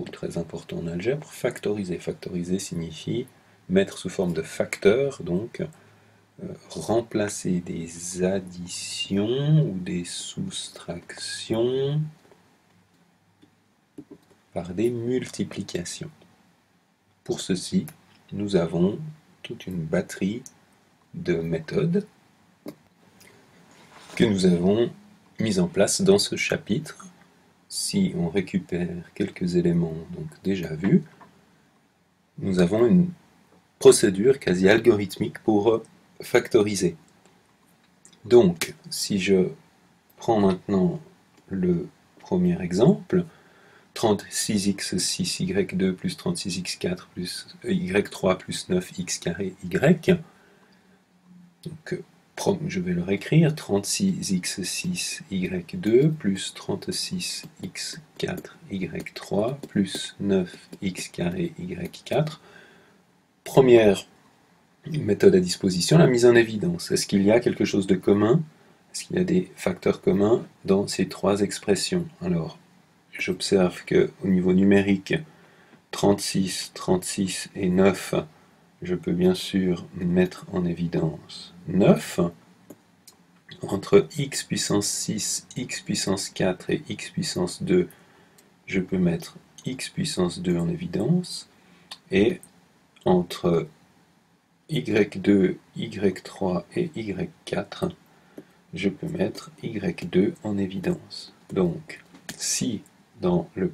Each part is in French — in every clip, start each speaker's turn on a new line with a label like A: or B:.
A: très important en algèbre, factoriser. Factoriser signifie mettre sous forme de facteur, donc remplacer des additions ou des soustractions par des multiplications. Pour ceci, nous avons toute une batterie de méthodes que nous avons mises en place dans ce chapitre. Si on récupère quelques éléments donc déjà vus, nous avons une procédure quasi algorithmique pour factoriser. Donc, si je prends maintenant le premier exemple, 36x6y2 plus 36x4 plus y3 plus 9x carré y, donc je vais le réécrire, 36x6y2 plus 36x4y3 plus 9x carré y4. Première méthode à disposition, la mise en évidence. Est-ce qu'il y a quelque chose de commun? Est-ce qu'il y a des facteurs communs dans ces trois expressions? Alors, j'observe qu'au niveau numérique, 36, 36 et 9, je peux bien sûr mettre en évidence 9. Entre x puissance 6, x puissance 4 et x puissance 2, je peux mettre x puissance 2 en évidence. Et entre y2, y3 et y4, je peux mettre y2 en évidence. Donc, si dans le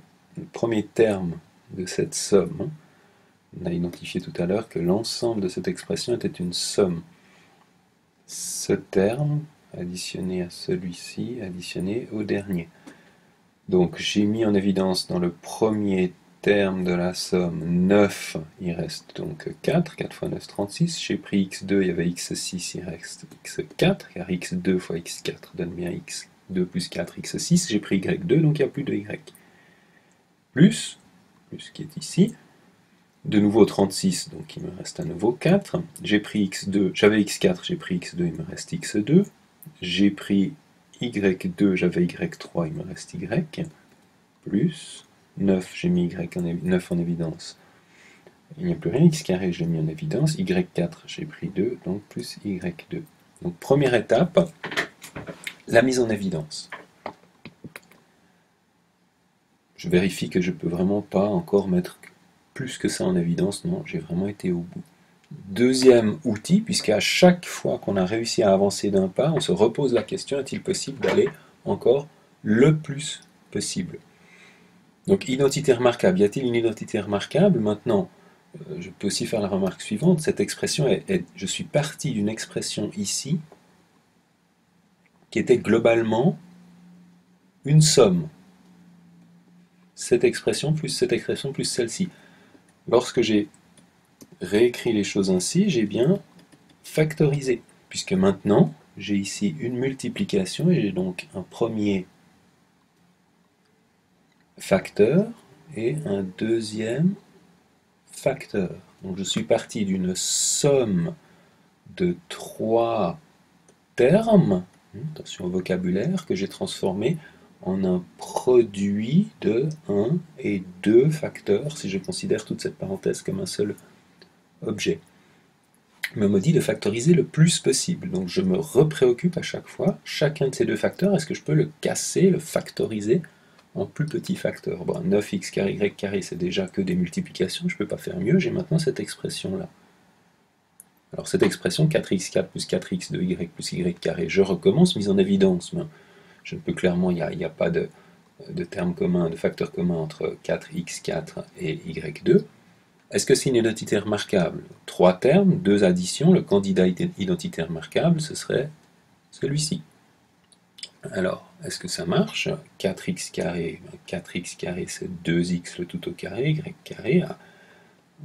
A: premier terme de cette somme, on a identifié tout à l'heure que l'ensemble de cette expression était une somme, ce terme additionné à celui-ci, additionné au dernier. Donc j'ai mis en évidence dans le premier terme de la somme 9, il reste donc 4, 4 fois 9, 36. J'ai pris x2, il y avait x6, il reste x4, car x2 fois x4 donne bien x2 plus 4, x6. J'ai pris y2, donc il n'y a plus de y. Plus qui est ici, de nouveau 36, donc il me reste à nouveau 4. J'ai pris x2, j'avais x4, j'ai pris x2, il me reste x2. J'ai pris y2, j'avais y3, il me reste y. Plus 9, j'ai mis 9 en évidence. Il n'y a plus rien, x carré, je l'ai mis en évidence. y4, j'ai pris 2, donc plus y2. Donc première étape, la mise en évidence. Je vérifie que je ne peux vraiment pas encore mettre plus que ça en évidence. Non, j'ai vraiment été au bout. Deuxième outil, puisqu'à chaque fois qu'on a réussi à avancer d'un pas, on se repose la question, est-il possible d'aller encore le plus possible? Donc, identité remarquable. Y a-t-il une identité remarquable? Maintenant, je peux aussi faire la remarque suivante. Cette expression, je suis parti d'une expression ici, qui était globalement une somme. Cette expression plus celle-ci. Lorsque j'ai réécrit les choses ainsi, j'ai bien factorisé, puisque maintenant, j'ai ici une multiplication, et j'ai donc un premier facteur et un deuxième facteur. Donc je suis parti d'une somme de 3 termes, attention au vocabulaire, que j'ai transformé en un produit de 1 et 2 facteurs, si je considère toute cette parenthèse comme un seul objet. Me maudit de factoriser le plus possible. Donc je me repréoccupe à chaque fois, chacun de ces deux facteurs, est-ce que je peux le casser, le factoriser en plus petits facteurs? Bon, 9x carré, y carré, c'est déjà que des multiplications, je ne peux pas faire mieux, j'ai maintenant cette expression-là. Alors cette expression, 4x4 plus 4x de y plus y carré, je recommence, mise en évidence, mais je ne peux clairement, il n'y a pas de terme commun, de facteur commun entre 4x4 et y2. Est-ce que c'est une identité remarquable? 3 termes, 2 additions, le candidat identité remarquable, ce serait celui-ci. Alors, est-ce que ça marche? 4x carré, 4x carré c'est 2x le tout au carré, y carré,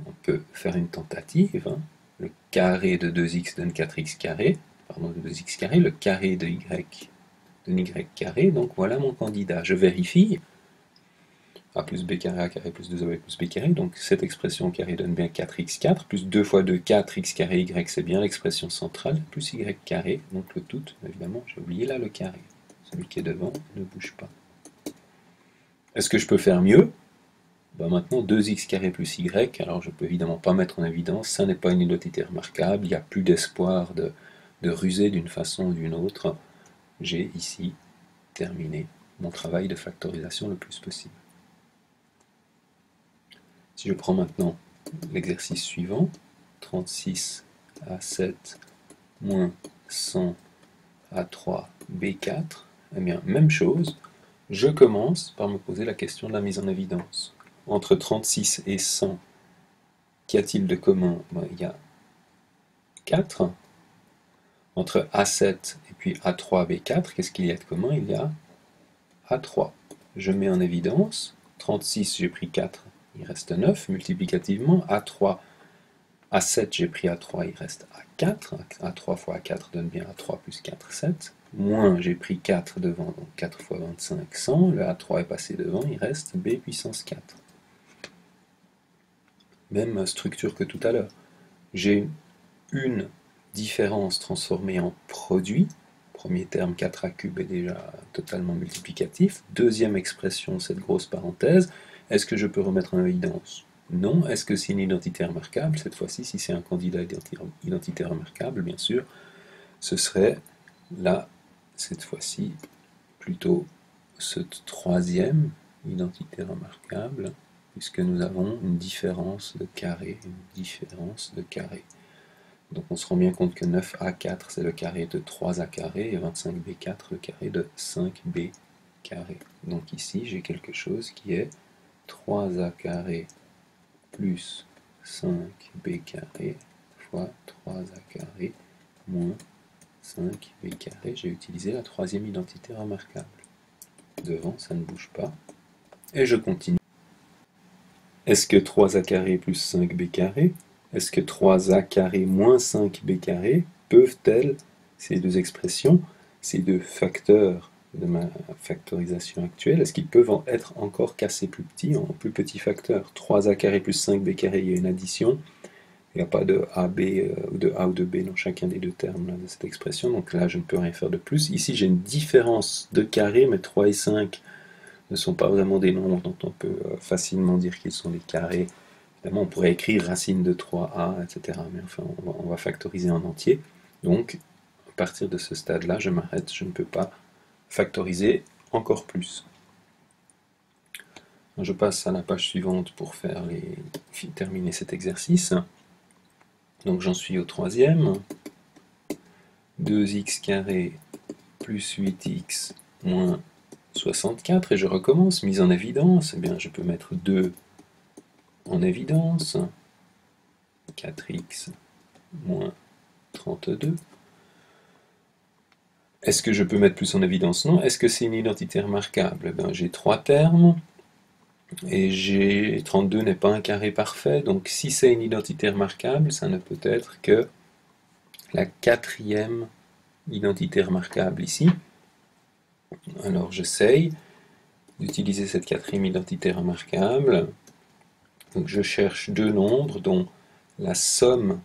A: on peut faire une tentative, le carré de 2x donne 4x carré, pardon, de 2x carré, le carré de y donne y carré, donc voilà mon candidat. Je vérifie, a plus b carré, a carré plus 2ab plus b carré, donc cette expression carré donne bien 4x4, plus 2 fois 2, 4x carré, y, c'est bien l'expression centrale, plus y carré, donc le tout, évidemment, j'ai oublié là le carré. Celui qui est devant ne bouge pas. Est-ce que je peux faire mieux? Ben maintenant 2x carré plus y, alors je ne peux évidemment pas mettre en évidence, ça n'est pas une identité remarquable, il n'y a plus d'espoir de ruser d'une façon ou d'une autre. J'ai ici terminé mon travail de factorisation le plus possible. Si je prends maintenant l'exercice suivant, 36 à 7 moins 100 à 3 B4, eh bien, même chose, je commence par me poser la question de la mise en évidence. Entre 36 et 100, qu'y a-t-il de commun? Ben, il y a 4. Entre A7 et puis A3, B4, qu'est-ce qu'il y a de commun? Il y a A3. Je mets en évidence, 36, j'ai pris 4, il reste 9, multiplicativement, A3, A7, j'ai pris A3, il reste A4, A3 fois A4 donne bien A3 plus 4, 7, moins, j'ai pris 4 devant, donc 4 fois 25, 100, le A3 est passé devant, il reste B puissance 4. Même structure que tout à l'heure. J'ai une différence transformée en produit. Premier terme 4a cube est déjà totalement multiplicatif. Deuxième expression, cette grosse parenthèse. Est-ce que je peux remettre en évidence? Non. Est-ce que c'est une identité remarquable? Cette fois-ci, si c'est un candidat identité remarquable, bien sûr, ce serait là, cette fois-ci, plutôt cette troisième identité remarquable, puisque nous avons une différence de carré, Donc on se rend bien compte que 9a4 c'est le carré de 3a carré et 25b4 le carré de 5b carré. Donc ici j'ai quelque chose qui est 3a carré plus 5b carré fois 3a carré moins 5b carré. J'ai utilisé la troisième identité remarquable. Devant ça ne bouge pas. Et je continue. Est-ce que 3a carré plus 5b carré, est-ce que 3a carré moins 5b carré peuvent-elles, ces deux expressions, ces deux facteurs de ma factorisation actuelle, est-ce qu'ils peuvent être encore cassés plus petits, en plus petits facteurs? 3a carré plus 5b carré, il y a une addition, il n'y a pas de AB ou de A ou de B dans chacun des deux termes là, de cette expression, donc là je ne peux rien faire de plus. Ici j'ai une différence de carré, mais 3 et 5 ne sont pas vraiment des nombres dont on peut facilement dire qu'ils sont des carrés. Évidemment, on pourrait écrire racine de 3a, etc. Mais enfin, on va factoriser en entier. Donc, à partir de ce stade-là, je m'arrête, je ne peux pas factoriser encore plus. Je passe à la page suivante pour terminer cet exercice. Donc j'en suis au troisième. 2x carré plus 8x moins 64, et je recommence, mise en évidence, eh bien je peux mettre 2 en évidence, 4x moins 32. Est-ce que je peux mettre plus en évidence? Non. Est-ce que c'est une identité remarquable? Eh bien, j'ai 3 termes, et 32 n'est pas un carré parfait, donc si c'est une identité remarquable, ça ne peut être que la quatrième identité remarquable ici. Alors j'essaye d'utiliser cette quatrième identité remarquable. Donc je cherche deux nombres dont la somme,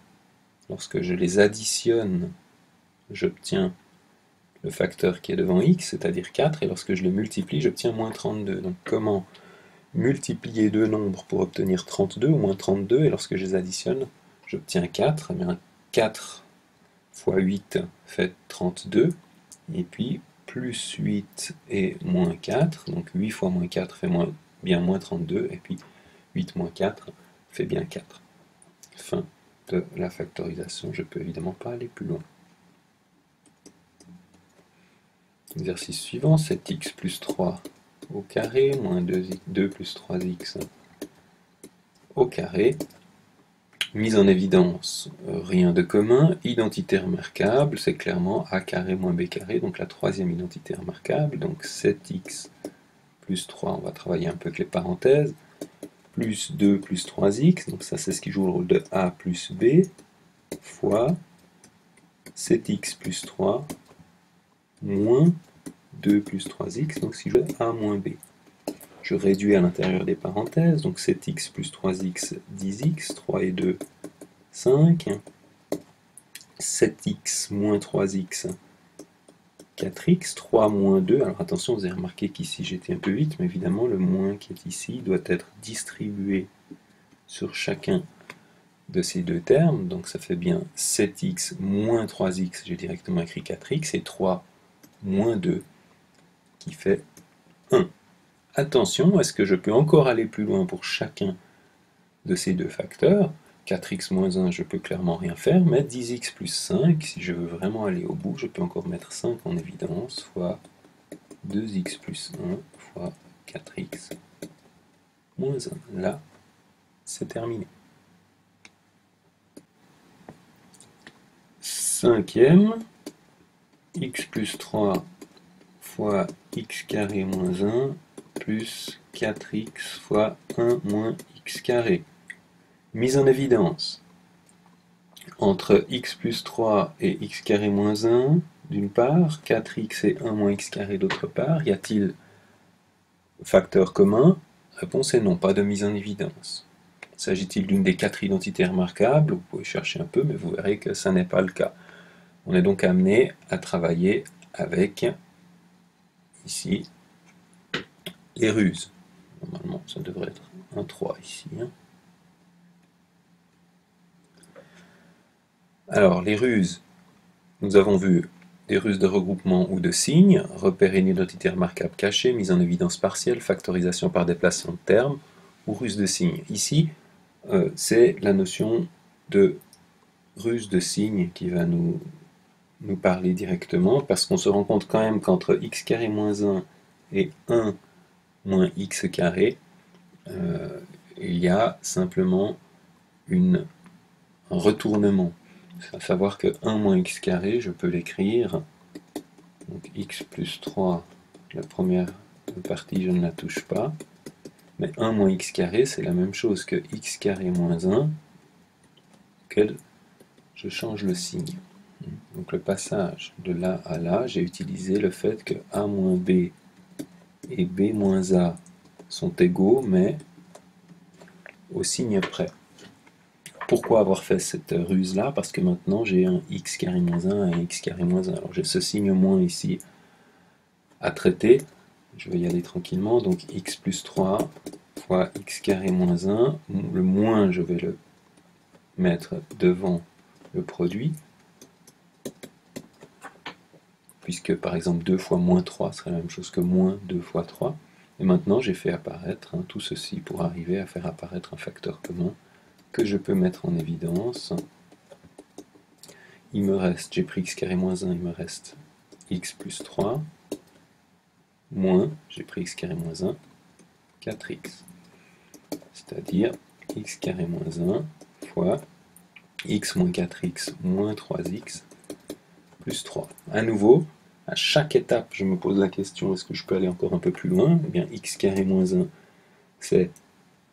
A: lorsque je les additionne, j'obtiens le facteur qui est devant x, c'est-à-dire 4, et lorsque je les multiplie, j'obtiens moins 32. Donc comment multiplier deux nombres pour obtenir 32 ou moins 32, et lorsque je les additionne, j'obtiens 4. Eh bien 4 fois 8 fait 32, et puis plus 8 et moins 4, donc 8 fois moins 4 fait bien moins 32, et puis 8 moins 4 fait bien 4. Fin de la factorisation, je ne peux évidemment pas aller plus loin. Exercice suivant, 7x plus 3 au carré, moins 2 plus 3x au carré. Mise en évidence, rien de commun. Identité remarquable, c'est clairement a carré moins b carré, donc la troisième identité remarquable. Donc 7x plus 3, on va travailler un peu avec les parenthèses, plus 2 plus 3x, donc ça c'est ce qui joue le rôle de a plus b, fois 7x plus 3 moins 2 plus 3x, donc si je joue a moins b. Je réduis à l'intérieur des parenthèses, donc 7x plus 3x, 10x, 3 et 2, 5, 7x moins 3x, 4x, 3 moins 2. Alors attention, vous avez remarqué qu'ici j'étais un peu vite, mais évidemment le moins qui est ici doit être distribué sur chacun de ces deux termes. Donc ça fait bien 7x moins 3x, j'ai directement écrit 4x, et 3 moins 2 qui fait 1. Attention, est-ce que je peux encore aller plus loin pour chacun de ces deux facteurs? 4x moins 1, je peux clairement rien faire, mais 10x plus 5, si je veux vraiment aller au bout, je peux encore mettre 5 en évidence, fois 2x plus 1, fois 4x moins 1. Là, c'est terminé. Cinquième, x plus 3 fois x carré moins 1 plus 4x fois 1 moins x carré. Mise en évidence. Entre x plus 3 et x carré moins 1, d'une part, 4x et 1 moins x carré d'autre part, y a-t-il facteur commun? Réponse est non, pas de mise en évidence. S'agit-il d'une des 4 identités remarquables? Vous pouvez chercher un peu, mais vous verrez que ça n'est pas le cas. On est donc amené à travailler avec, ici, les ruses. Normalement, ça devrait être un 3 ici. Alors, les ruses, nous avons vu des ruses de regroupement ou de signes, repérer une identité remarquable cachée, mise en évidence partielle, factorisation par déplacement de termes, ou ruse de signes. Ici, c'est la notion de ruse de signes qui va nous parler directement, parce qu'on se rend compte quand même qu'entre x carré moins 1 et 1 moins x carré, il y a simplement un retournement. À savoir que 1 moins x carré, je peux l'écrire, donc x plus 3, la première partie je ne la touche pas, mais 1 moins x carré c'est la même chose que x carré moins 1, auquel je change le signe. Donc le passage de là à là, j'ai utilisé le fait que a moins b et b moins a sont égaux, mais au signe près. Pourquoi avoir fait cette ruse-là? Parce que maintenant j'ai un x carré moins 1 et un x carré moins 1. Alors j'ai ce signe moins ici à traiter. Je vais y aller tranquillement. Donc x plus 3 fois x carré moins 1. Le moins, je vais le mettre devant le produit. Puisque par exemple 2 fois moins 3 serait la même chose que moins 2 fois 3. Et maintenant j'ai fait apparaître tout ceci pour arriver à faire apparaître un facteur commun que je peux mettre en évidence. Il me reste, j'ai pris x carré moins 1, il me reste x plus 3, moins, j'ai pris x carré moins 1, 4x. C'est-à-dire x carré moins 1 fois x moins 4x moins 3x plus 3. À nouveau, à chaque étape, je me pose la question, est-ce que je peux aller encore un peu plus loin? Eh bien, x carré moins 1, c'est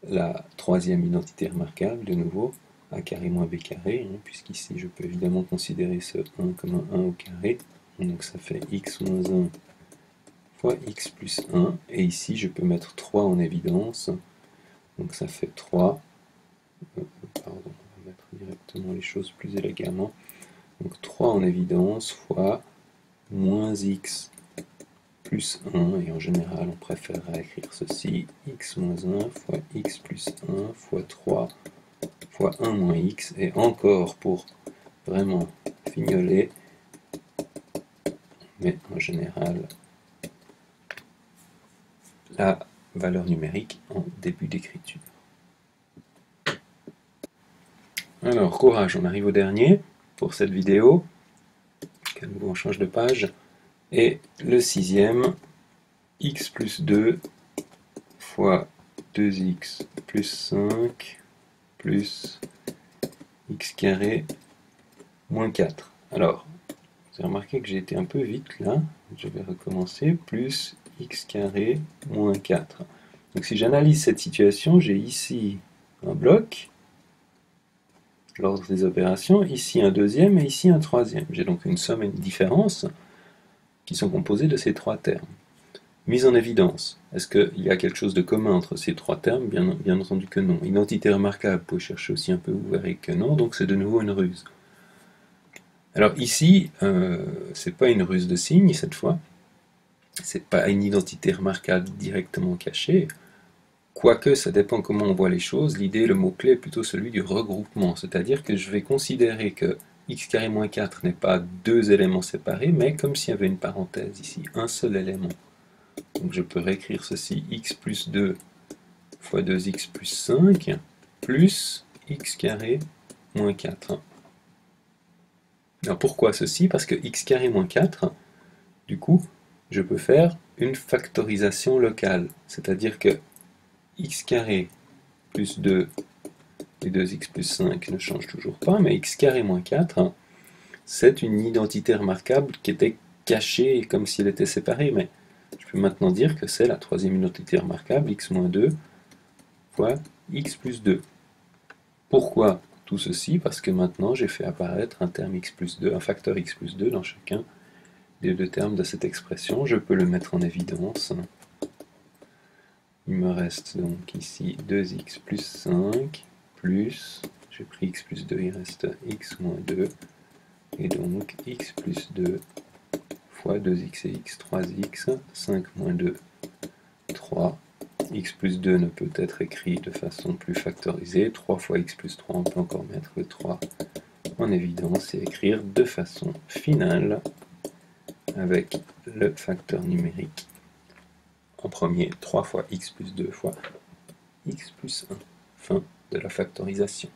A: la troisième identité remarquable, de nouveau, a carré moins b carré, puisqu'ici je peux évidemment considérer ce 1 comme un 1 au carré, donc ça fait x moins 1 fois x plus 1, et ici je peux mettre 3 en évidence, donc ça fait 3, pardon, on va mettre directement les choses plus élégamment, donc 3 en évidence fois moins x plus 1, et en général on préférerait écrire ceci, x moins 1 fois x plus 1 fois 3 fois 1 moins x, et encore pour vraiment fignoler, mais en général la valeur numérique en début d'écriture. Alors courage, on arrive au dernier pour cette vidéo, à nouveau on change de page, et le sixième, x plus 2 fois 2x plus 5 plus x carré moins 4. Alors, vous avez remarqué que j'ai été un peu vite là, je vais recommencer, plus x carré moins 4. Donc si j'analyse cette situation, j'ai ici un bloc, l'ordre des opérations, ici un deuxième et ici un troisième. J'ai donc une somme et une différence qui sont composées de ces trois termes. Mise en évidence. Est-ce qu'il y a quelque chose de commun entre ces trois termes? Bien entendu que non. Identité remarquable, vous pouvez chercher aussi un peu, vous verrez que non, donc c'est de nouveau une ruse. Alors ici, c'est pas une ruse de signes cette fois, c'est pas une identité remarquable directement cachée, quoique ça dépend comment on voit les choses. L'idée, le mot-clé est plutôt celui du regroupement, c'est-à-dire que je vais considérer que x carré moins 4 n'est pas deux éléments séparés, mais comme s'il y avait une parenthèse ici, un seul élément. Donc je peux réécrire ceci, x plus 2 fois 2x plus 5, plus x carré moins 4. Alors pourquoi ceci? Parce que x carré moins 4, du coup, je peux faire une factorisation locale. C'est-à-dire que x carré plus 2 et 2x plus 5 ne changent toujours pas, mais x carré moins 4, c'est une identité remarquable qui était cachée comme si elle était séparée, mais je peux maintenant dire que c'est la troisième identité remarquable, x moins 2 fois x plus 2. Pourquoi tout ceci? Parce que maintenant j'ai fait apparaître un terme x plus 2, un facteur x plus 2 dans chacun des deux termes de cette expression. Je peux le mettre en évidence. Il me reste donc ici 2x plus 5, plus, j'ai pris x plus 2, il reste x moins 2, et donc x plus 2 fois 2x et x, 3x, 5 moins 2, 3. X plus 2 ne peut être écrit de façon plus factorisée. 3 fois x plus 3, on peut encore mettre le 3 en évidence et écrire de façon finale avec le facteur numérique en premier, 3 fois x plus 2 fois x plus 1. Fin de la factorisation.